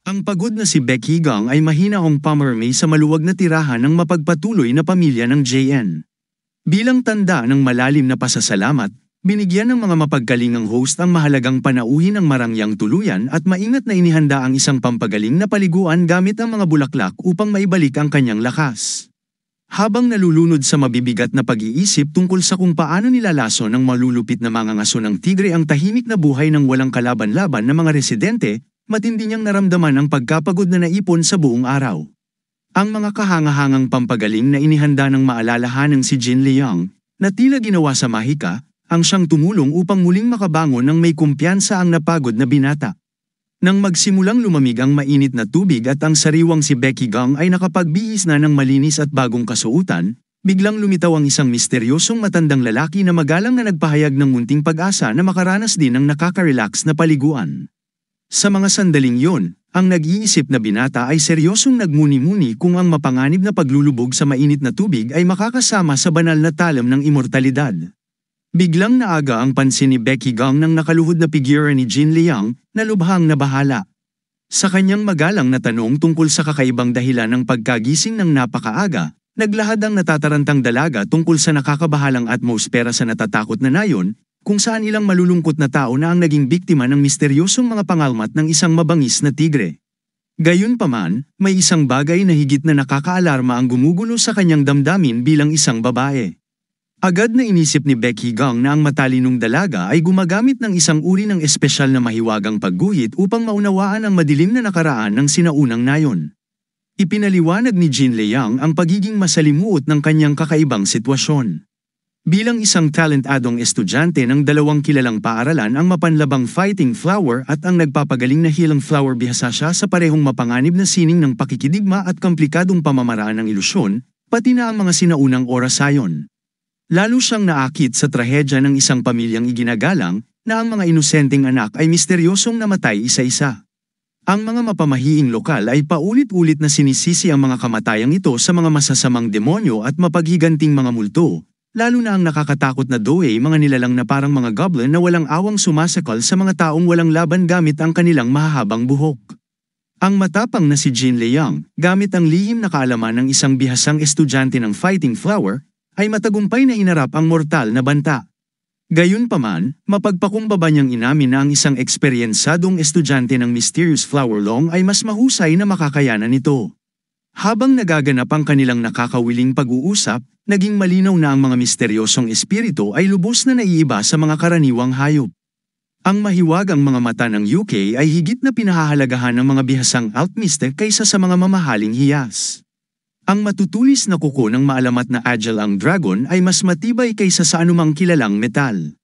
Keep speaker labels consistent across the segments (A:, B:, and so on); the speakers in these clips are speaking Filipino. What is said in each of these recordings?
A: Ang pagod na si Becky Gang ay mahinahong pumarme sa maluwag na tirahan ng mapagpatuloy na pamilya ng JN. Bilang tanda ng malalim na pasasalamat, binigyan ng mga mapagkalingang host ang mahalagang panauhin ng marangyang tuluyan at maingat na inihanda ang isang pampagaling na paliguan gamit ang mga bulaklak upang maibalik ang kanyang lakas. Habang nalulunod sa mabibigat na pag-iisip tungkol sa kung paano nilalaso ng malulupit na mga ngaso ng tigre ang tahimik na buhay ng walang kalaban-laban na mga residente, matindi niyang naramdaman ang pagkapagod na naipon sa buong araw. Ang mga kahangahangang pampagaling na inihanda ng maalalahanang si Jin Liang, na tila ginawa sa mahika, ang siyang tumulong upang muling makabangon ng may kumpiyansa ang napagod na binata. Nang magsimulang lumamig ang mainit na tubig at ang sariwang si Becky Gang ay nakapagbihis na ng malinis at bagong kasuotan, biglang lumitaw ang isang misteryosong matandang lalaki na magalang na nagpahayag ng munting pag-asa na makaranas din ng nakaka-relax na paliguan. Sa mga sandaling yon, ang nag-iisip na binata ay seryosong nagmuni-muni kung ang mapanganib na paglulubog sa mainit na tubig ay makakasama sa banal na talam ng immortalidad. Biglang naaga ang pansin ni Becky Gang ng nakaluhod na figura ni Jin Liang, na lubhang nabahala. Sa kanyang magalang na tanong tungkol sa kakaibang dahilan ng pagkagising ng napakaaga, naglahad ang natatarantang dalaga tungkol sa nakakabahalang atmosfera sa natatakot na nayon, kung saan ilang malulungkot na tao na ang naging biktima ng misteryosong mga pangalmat ng isang mabangis na tigre. Gayunpaman, may isang bagay na higit na nakakaalarma ang gumugulo sa kanyang damdamin bilang isang babae. Agad na inisip ni Becky Gang na ang matalinong dalaga ay gumagamit ng isang uri ng espesyal na mahiwagang pagguhit upang maunawaan ang madilim na nakaraan ng sinaunang nayon. Ipinaliwanag ni Jin Liang ang pagiging masalimuot ng kanyang kakaibang sitwasyon. Bilang isang talentadong estudyante ng dalawang kilalang paaralan ang mapanlabang Fighting Flower at ang nagpapagaling na Healing Flower, bihasa siya sa parehong mapanganib na sining ng pakikidigma at komplikadong pamamaraan ng ilusyon, pati na ang mga sinaunang orasayon. Lalo siyang naakit sa trahedya ng isang pamilyang iginagalang na ang mga inosenteng anak ay misteryosong namatay isa-isa. Ang mga mapamahiing lokal ay paulit-ulit na sinisisi ang mga kamatayang ito sa mga masasamang demonyo at mapaghiganting mga multo, lalo na ang nakakatakot na doe, mga nilalang na parang mga goblin na walang awang sumasakal sa mga taong walang laban gamit ang kanilang mahahabang buhok. Ang matapang na si Jin Liang, gamit ang lihim na kaalaman ng isang bihasang estudyante ng Fighting Flower, ay matagumpay na hinarap ang mortal na banta. Gayunpaman, mapagpakumbaba niyang inamin na ang isang eksperyensadong estudyante ng Mysterious Flower Long ay mas mahusay na makakayanan nito. Habang nagaganap ang kanilang nakakawiling pag-uusap, naging malinaw na ang mga misteryosong espiritu ay lubos na naiiba sa mga karaniwang hayop. Ang mahiwagang mga mata ng UK ay higit na pinahahalagahan ng mga bihasang alchemiste kaysa sa mga mamahaling hiyas. Ang matutulis na kuko ng maalamat na agile ang dragon ay mas matibay kaysa sa anumang kilalang metal.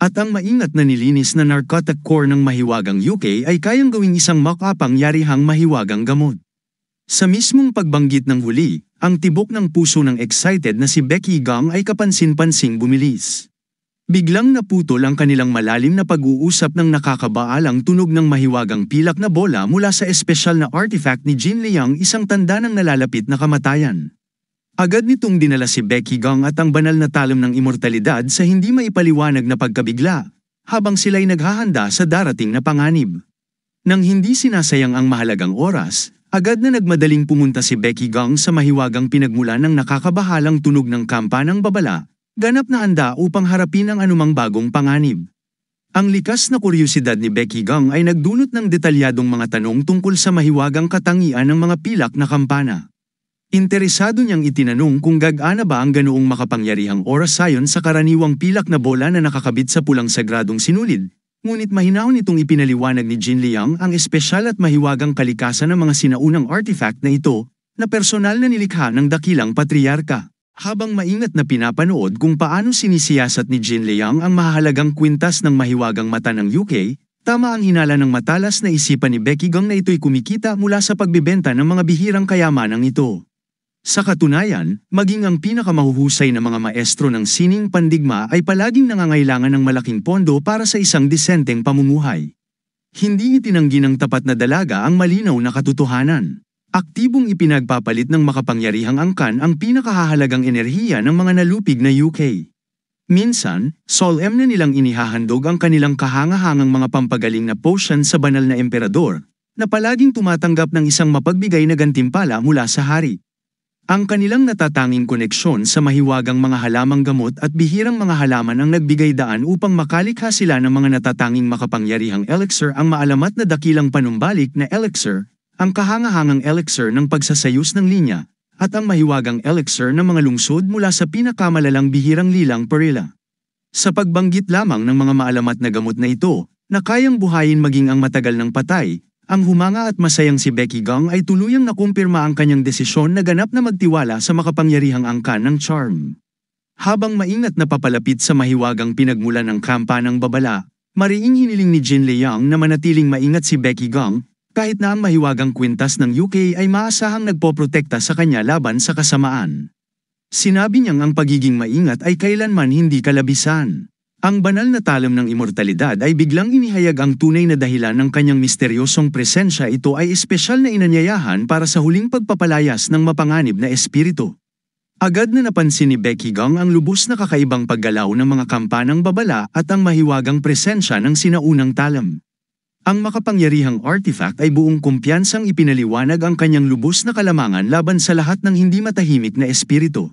A: At ang maingat na nilinis na narcotic core ng mahiwagang UK ay kayang gawing isang makapangyarihang mahiwagang gamot. Sa mismong pagbanggit ng huli, ang tibok ng puso ng excited na si Becky Gang ay kapansin-pansing bumilis. Biglang naputol ang kanilang malalim na pag-uusap ng nakakabaalang tunog ng mahiwagang pilak na bola mula sa espesyal na artifact ni Jin Liang, isang tanda ng nalalapit na kamatayan. Agad nitong dinala si Becky Gang at ang banal na talam ng immortalidad sa hindi maipaliwanag na pagkabigla, habang sila'y naghahanda sa darating na panganib. Nang hindi sinasayang ang mahalagang oras, agad na nagmadaling pumunta si Becky Gang sa mahiwagang pinagmulan ng nakakabahalang tunog ng kampanang babala, ganap na handa upang harapin ang anumang bagong panganib. Ang likas na kuryosidad ni Becky Gang ay nagdulot ng detalyadong mga tanong tungkol sa mahiwagang katangian ng mga pilak na kampana. Interesado niyang itinanong kung gagana ba ang ganoong makapangyarihang orasayon sa karaniwang pilak na bola na nakakabit sa pulang sagradong sinulid, ngunit mahinahon itong ipinaliwanag ni Jin Liang ang espesyal at mahiwagang kalikasan ng mga sinaunang artifact na ito, na personal na nilikha ng dakilang patriarka. Habang maingat na pinapanood kung paano sinisiyasat ni Jin Liang ang mahalagang kwintas ng mahiwagang mata ng UK, tama ang hinala ng matalas na isipan ni Becky Gang na ito'y kumikita mula sa pagbibenta ng mga bihirang kayamanang ito. Sa katunayan, maging ang pinakamahuhusay na mga maestro ng sining pandigma ay palaging nangangailangan ng malaking pondo para sa isang disenteng pamumuhay. Hindi itinanggi ng tapat na dalaga ang malinaw na katotohanan. Aktibong ipinagpapalit ng makapangyarihang angkan ang pinakahahalagang enerhiya ng mga nalupig na UK. Minsan, solemn na nilang inihahandog ang kanilang kahangahangang mga pampagaling na potion sa banal na emperador, na palaging tumatanggap ng isang mapagbigay na gantimpala mula sa hari. Ang kanilang natatanging koneksyon sa mahiwagang mga halamang gamot at bihirang mga halaman ang nagbigay daan upang makalikha sila ng mga natatanging makapangyarihang elixir, ang maalamat na dakilang panumbalik na elixir, ang kahangahangang elixir ng pagsasayos ng linya, at ang mahiwagang elixir ng mga lungsod mula sa pinakamalalang bihirang lilang perila. Sa pagbanggit lamang ng mga maalamat na gamot na ito, na kayang buhayin maging ang matagal ng patay, ang humanga at masayang si Becky Gang ay tuluyang nakumpirma ang kanyang desisyon na ganap na magtiwala sa makapangyarihang angkan ng charm. Habang maingat na papalapit sa mahiwagang pinagmulan ng kampa ng babala, mariing hiniling ni Jin Liang na manatiling maingat si Becky Gang, kahit na ang mahiwagang kwintas ng UK ay maasahang nagpoprotekta sa kanya laban sa kasamaan. Sinabi niyang ang pagiging maingat ay kailanman hindi kalabisan. Ang banal na talam ng immortalidad ay biglang inihayag ang tunay na dahilan ng kanyang misteryosong presensya. Ito ay espesyal na inanyayahan para sa huling pagpapalayas ng mapanganib na espiritu. Agad na napansin ni Becky Gang ang lubos na kakaibang paggalaw ng mga kampanang babala at ang mahiwagang presensya ng sinaunang talam. Ang makapangyarihang artifact ay buong kumpiyansang ipinaliwanag ang kanyang lubos na kalamangan laban sa lahat ng hindi matahimik na espiritu.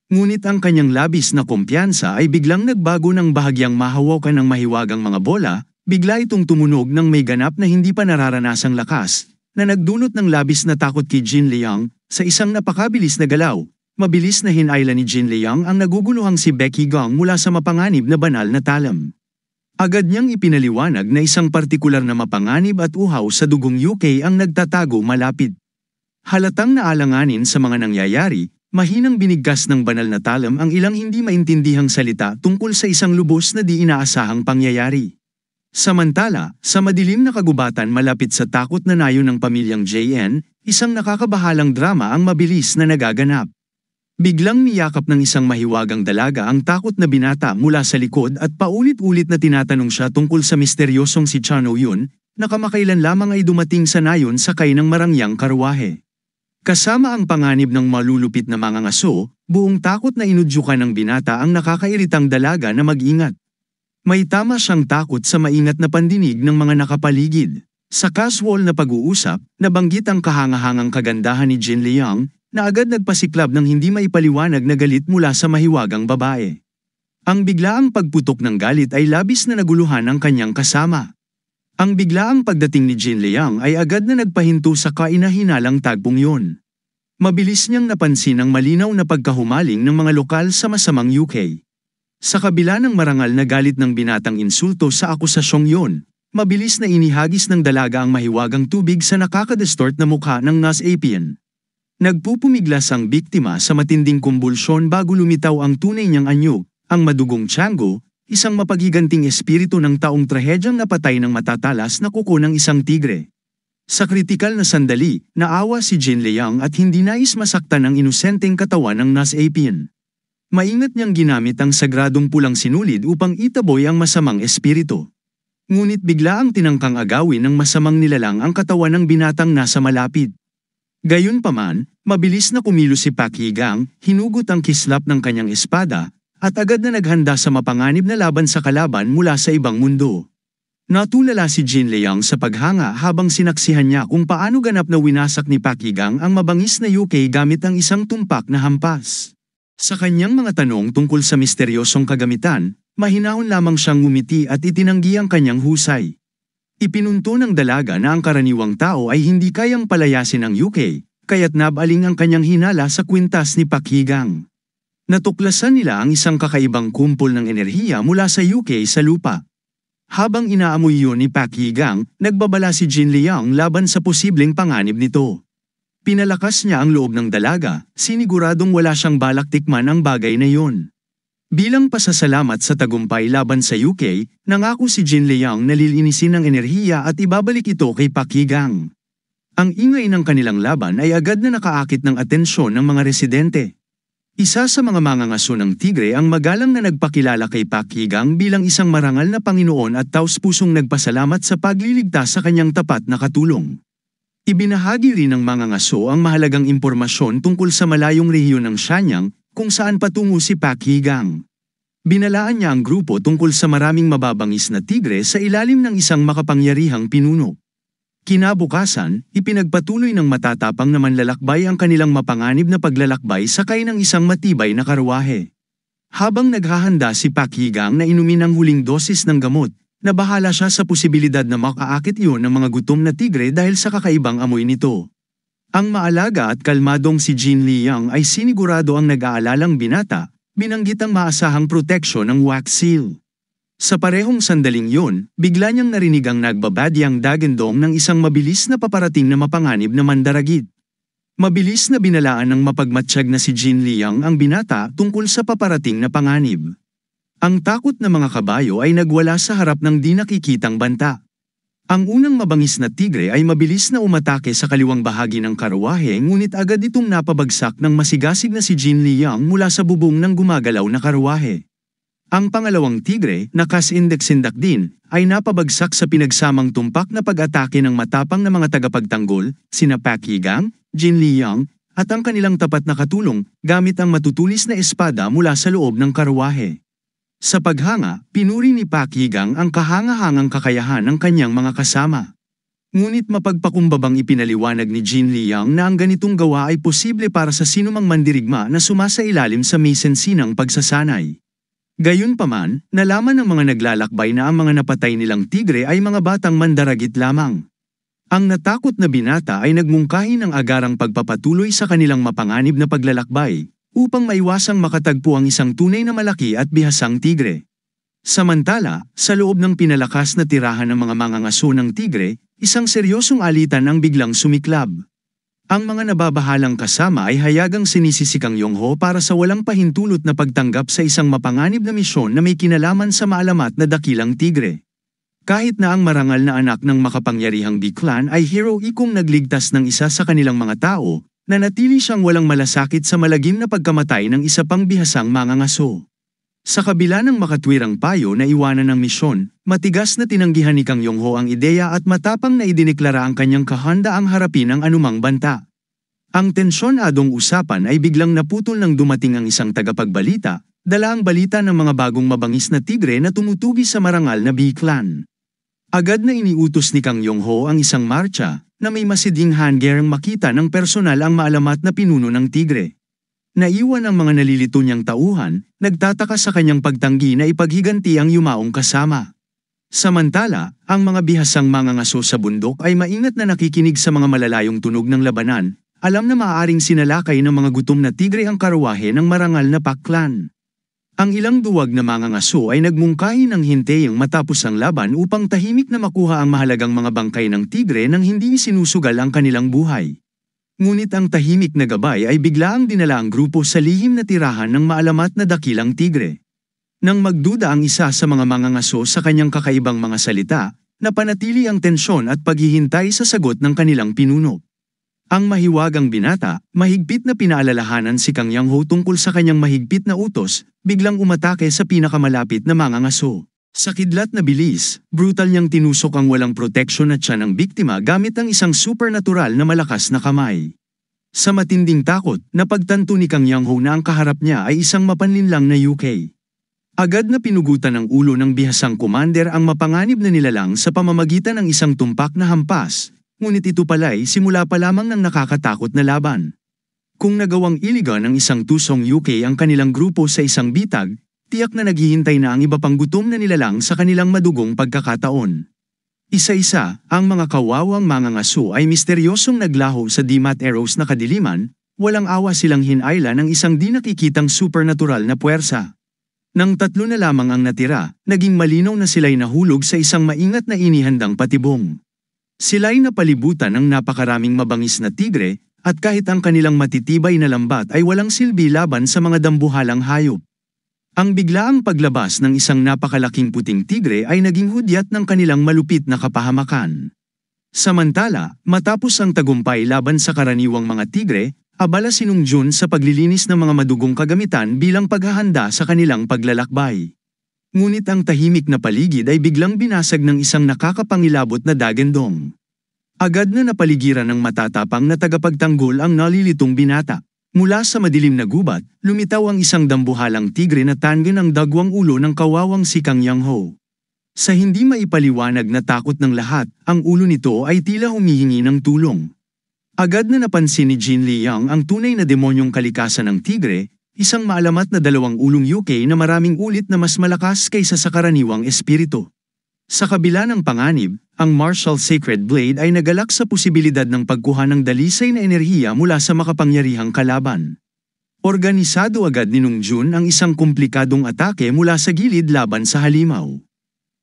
A: Ngunit ang kanyang labis na kumpiyansa ay biglang nagbago nang bahagyang mahawakan ng mahiwagang mga bola, bigla itong tumunog ng may ganap na hindi pa nararanasang lakas, na nagdulot ng labis na takot kay Jin Liang. Sa isang napakabilis na galaw, mabilis na hinayla ni Jin Liang ang naguguluhang si Becky Gang mula sa mapanganib na banal na talam. Agad niyang ipinaliwanag na isang partikular na mapanganib at uhaw sa dugong UK ang nagtatago malapit. Halatang naalanganin sa mga nangyayari, mahinang binigkas ng banal na talam ang ilang hindi maintindihang salita tungkol sa isang lubos na di inaasahang pangyayari. Samantala, sa madilim na kagubatan malapit sa takot na nayo ng pamilyang JN, isang nakakabahalang drama ang mabilis na nagaganap. Biglang niyakap ng isang mahiwagang dalaga ang takot na binata mula sa likod at paulit-ulit na tinatanong siya tungkol sa misteryosong si Chano Yun, na kamakailan lamang ay dumating sa nayon sakay ng marangyang karwahe. Kasama ang panganib ng malulupit na mga ngaso, buong takot na inudyukan ng binata ang nakakairitang dalaga na mag-ingat. May tama siyang takot sa maingat na pandinig ng mga nakapaligid. Sa casual na pag-uusap, nabanggit ang kahangahangang kagandahan ni Jin Liang, na agad nagpasiklab ng hindi maipaliwanag na galit mula sa mahiwagang babae. Ang biglaang pagputok ng galit ay labis na naguluhan ang kanyang kasama. Ang biglaang pagdating ni Jin Liang ay agad na nagpahinto sa kainahinalang tagpong yun. Mabilis niyang napansin ang malinaw na pagkahumaling ng mga lokal sa masamang UK. Sa kabila ng marangal na galit ng binatang insulto sa akusasyong yun, mabilis na inihagis ng dalaga ang mahiwagang tubig sa nakakadistort na mukha ng Nas Apian. Nagpupumiglas ang biktima sa matinding kumbulsyon bago lumitaw ang tunay niyang anyo, ang madugong Tianggo, isang mapaghiganting espiritu ng taong trahedyang napatay ng matatalas na kuko ng isang tigre. Sa kritikal na sandali, naawa si Jin Liang at hindi nais masaktan ang inosenteng katawan ng Nas Apian. Maingat niyang ginamit ang sagradong pulang sinulid upang itaboy ang masamang espiritu. Ngunit bigla ang tinangkang agawin ng masamang nilalang ang katawan ng binatang nasa malapit. Gayunpaman, mabilis na kumilos si Pak Yigang, hinugot ang kislap ng kanyang espada, at agad na naghanda sa mapanganib na laban sa kalaban mula sa ibang mundo. Natulala si Jin Liang sa paghanga habang sinaksihan niya kung paano ganap na winasak ni Pak Yigang ang mabangis na UK gamit ang isang tumpak na hampas. Sa kanyang mga tanong tungkol sa misteryosong kagamitan, mahinahon lamang siyang ngumiti at itinanggi ang kanyang husay. Ipinunto ng dalaga na ang karaniwang tao ay hindi kayang palayasin ang UK, kaya't nabaling ang kanyang hinala sa kwintas ni Pak Yigang. Natuklasan nila ang isang kakaibang kumpol ng enerhiya mula sa UK sa lupa. Habang inaamoy yun ni Pak Yigang, nagbabala si Jin Liang laban sa posibleng panganib nito. Pinalakas niya ang loob ng dalaga, siniguradong wala siyang balak tikman ang bagay na yun. Bilang pasasalamat sa tagumpay laban sa UK, nangako si Jin Liang na lilinisin ang enerhiya at ibabalik ito kay Pak Yigang. Ang ingay ng kanilang laban ay agad na nakaakit ng atensyon ng mga residente. Isa sa mga mangangaso ng tigre ang magalang na nagpakilala kay Pak Yigang bilang isang marangal na Panginoon at taus-pusong nagpasalamat sa pagliligtas sa kanyang tapat na katulong. Ibinahagi rin ng mangangaso ang mahalagang impormasyon tungkol sa malayong rehiyon ng Shenyang, kung saan patungo si Pak Yigang. Binalaan niya ang grupo tungkol sa maraming mababangis na tigre sa ilalim ng isang makapangyarihang pinuno. Kinabukasan, ipinagpatuloy ng matatapang na manlalakbay ang kanilang mapanganib na paglalakbay sakay ng isang matibay na karwahe. Habang naghahanda si Pak Yigang na inumin ang huling dosis ng gamot, nabahala siya sa posibilidad na makaakit iyon ng mga gutom na tigre dahil sa kakaibang amoy nito. Ang maalaga at kalmadong si Jin Liang ay sinigurado ang nag-aalalang binata, binanggit ang maasahang proteksyon ng wax seal. Sa parehong sandaling yun, bigla niyang narinig ang nagbabadyang dagendong ng isang mabilis na paparating na mapanganib na mandaragit. Mabilis na binalaan ng mapagmatsyag na si Jin Liang ang binata tungkol sa paparating na panganib. Ang takot na mga kabayo ay nagwala sa harap ng di nakikitang banta. Ang unang mabangis na tigre ay mabilis na umatake sa kaliwang bahagi ng karwahe ngunit agad itong napabagsak ng masigasig na si Jin Liang mula sa bubong ng gumagalaw na karwahe. Ang pangalawang tigre, na kasindak-sindak din, ay napabagsak sa pinagsamang tumpak na pag-atake ng matapang na mga tagapagtanggol, sina Pak Yigang, Jin Liang, at ang kanilang tapat na katulong, gamit ang matutulis na espada mula sa loob ng karwahe. Sa paghanga, pinuri ni Pak Yigang ang kahanga-hangang kakayahan ng kanyang mga kasama. Ngunit mapagpakumbabang ipinaliwanag ni Jin Liang na ang ganitong gawa ay posible para sa sinumang mandirigma na sumasailalim sa mesensinang pagsasanay. Gayunpaman, nalaman ng mga naglalakbay na ang mga napatay nilang tigre ay mga batang mandaragit lamang. Ang natakot na binata ay nagmungkahi ng agarang pagpapatuloy sa kanilang mapanganib na paglalakbay, upang maiwasang makatagpo ang isang tunay na malaki at bihasang tigre. Samantala, sa loob ng pinalakas na tirahan ng mga mangangaso ng tigre, isang seryosong alitan ang biglang sumiklab. Ang mga nababahalang kasama ay hayagang sinisi si Kang Yongho para sa walang pahintulot na pagtanggap sa isang mapanganib na misyon na may kinalaman sa maalamat na dakilang tigre. Kahit na ang marangal na anak ng makapangyarihang Big-clan ay heroikong nagligtas ng isa sa kanilang mga tao, nanatili siyang walang malasakit sa malagim na pagkamatay ng isa pang bihasang mangangaso. Sa kabila ng makatwirang payo na iwanan ng misyon, matigas na tinanggihan ni Kang Yongho ang ideya at matapang na idineklara ang kanyang kahandaang harapin ang anumang banta. Ang tensyonadong usapan ay biglang naputol nang dumating ang isang tagapagbalita, dala ang balita ng mga bagong mabangis na tigre na tumutugi sa marangal na Big-clan. Agad na iniutos ni Kang Yongho ang isang marcha, na may masiding handgerang makita ng personal ang maalamat na pinuno ng tigre. Naiwan ang mga nalilito niyang tauhan, nagtataka sa kanyang pagtanggi na ipaghiganti ang yumaong kasama. Samantala, ang mga bihasang mangangaso sa bundok ay maingat na nakikinig sa mga malalayong tunog ng labanan, alam na maaaring sinalakay ng mga gutom na tigre ang karwahe ng marangal na Pak-clan. Ang ilang duwag na mangangaso ay nagmungkahi ng hintayang matapos ang laban upang tahimik na makuha ang mahalagang mga bangkay ng tigre nang hindi sinusugal ang kanilang buhay. Ngunit ang tahimik na gabay ay biglaang dinala ang grupo sa lihim na tirahan ng maalamat na dakilang tigre. Nang magduda ang isa sa mga mangangaso sa kanyang kakaibang mga salita, napanatili ang tensyon at paghihintay sa sagot ng kanilang pinuno. Ang mahiwagang binata, mahigpit na pinaalalahanan si Kang Yongho tungkol sa kanyang mahigpit na utos, biglang umatake sa pinakamalapit na mangangaso. Sa kidlat na bilis, brutal niyang tinusok ang walang proteksyon at siya ng biktima gamit ang isang supernatural na malakas na kamay. Sa matinding takot, napagtanto ni Kang Yongho na ang kaharap niya ay isang mapanlinlang na UK. Agad na pinugutan ng ulo ng bihasang commander ang mapanganib na nilalang sa pamamagitan ng isang tumpak na hampas, ngunit ito pala'y simula pa lamang ng nakakatakot na laban. Kung nagawang iligan ng isang tusong UK ang kanilang grupo sa isang bitag, tiyak na naghihintay na ang iba pang gutom na nilalang sa kanilang madugong pagkakataon. Isa-isa, ang mga kawawang mangangaso ay misteryosong naglaho sa Dimat Arrows na kadiliman, walang awa silang hinayla ng isang di nakikitang supernatural na puwersa. Nang tatlo na lamang ang natira, naging malinaw na sila'y nahulog sa isang maingat na inihandang patibong. Sila'y napalibutan ng napakaraming mabangis na tigre, at kahit ang kanilang matitibay na lambat ay walang silbi laban sa mga dambuhalang hayop. Ang biglaang paglabas ng isang napakalaking puting tigre ay naging hudyat ng kanilang malupit na kapahamakan. Samantala, matapos ang tagumpay laban sa karaniwang mga tigre, abala si Nung Jun sa paglilinis ng mga madugong kagamitan bilang paghahanda sa kanilang paglalakbay. Ngunit ang tahimik na paligid ay biglang binasag ng isang nakakapangilabot na dagendong. Agad na napaligiran ng matatapang na tagapagtanggol ang nalilitong binata. Mula sa madilim na gubat, lumitaw ang isang dambuhalang tigre na tangen ang dagwang ulo ng kawawang si Kang Yongho. Sa hindi maipaliwanag na takot ng lahat, ang ulo nito ay tila humihingi ng tulong. Agad na napansin ni Jin Liang ang tunay na demonyong kalikasan ng tigre, isang maalamat na dalawang ulong UK na maraming ulit na mas malakas kaysa sa karaniwang espiritu. Sa kabila ng panganib, ang martial sacred blade ay nagalak sa posibilidad ng pagkuha ng dalisay na enerhiya mula sa makapangyarihang kalaban. Organisado agad ni Nung Jun ang isang komplikadong atake mula sa gilid laban sa halimaw.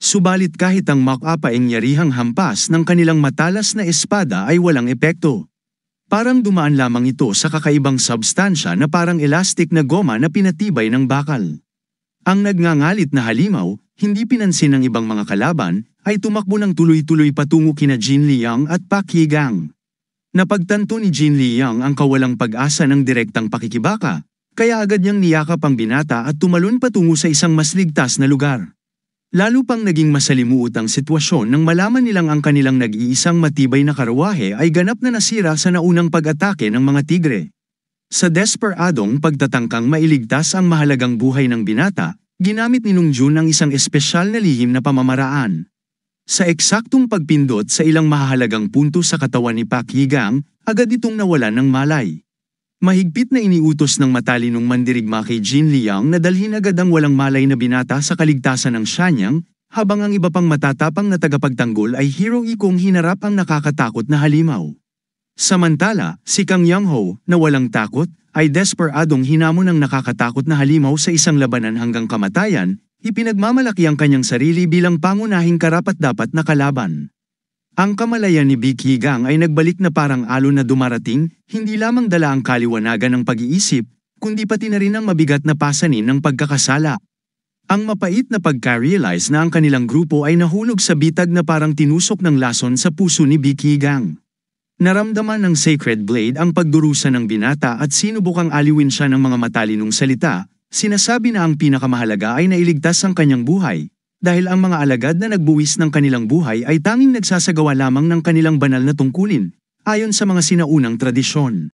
A: Subalit kahit ang makapangyarihang hampas ng kanilang matalas na espada ay walang epekto. Parang dumaan lamang ito sa kakaibang substansya na parang elastic na goma na pinatibay ng bakal. Ang nagngangalit na halimaw, hindi pinansin ng ibang mga kalaban, ay tumakbo ng tuloy-tuloy patungo kina Jin Liang at Pak Yigang. Napagtanto ni Jin Liang ang kawalang pag-asa ng direktang pakikibaka, kaya agad niyang niyakap ang binata at tumalon patungo sa isang mas ligtas na lugar. Lalo pang naging masalimuot ang sitwasyon nang malaman nilang ang kanilang nag-iisang matibay na karwahe ay ganap na nasira sa naunang pag-atake ng mga tigre. Sa desperadong pagtatangkang mailigtas ang mahalagang buhay ng binata, ginamit ni Nung Jun ang isang espesyal na lihim na pamamaraan. Sa eksaktong pagpindot sa ilang mahalagang punto sa katawan ni Pak Yigang, agad itong nawalan ng malay. Mahigpit na iniutos ng matalinong mandirigma kay Jin Liang na dalhin agad ang walang malay na binata sa kaligtasan ng Shanyang, habang ang iba pang matatapang na tagapagtanggol ay hero-ikong hinarap ang nakakatakot na halimaw. Samantala, si Kang Yang-ho, na walang takot, ay desperadong hinamon ng nakakatakot na halimaw sa isang labanan hanggang kamatayan, ipinagmamalaki ang kanyang sarili bilang pangunahing karapat-dapat na kalaban. Ang kamalayan ni Big Yigang ay nagbalik na parang alon na dumarating, hindi lamang dala ang kaliwanagan ng pag-iisip, kundi pati na rin ang mabigat na pasanin ng pagkakasala. Ang mapait na pagka-realize na ang kanilang grupo ay nahulog sa bitag na parang tinusok ng lason sa puso ni Big Yigang. Naramdaman ng Sacred Blade ang pagdurusa ng binata at sinubukang aliwin siya ng mga matalinong salita, sinasabi na ang pinakamahalaga ay nailigtas ang kanyang buhay. Dahil ang mga alagad na nagbuwis ng kanilang buhay ay tanging nagsasagawa lamang ng kanilang banal na tungkulin, ayon sa mga sinaunang tradisyon.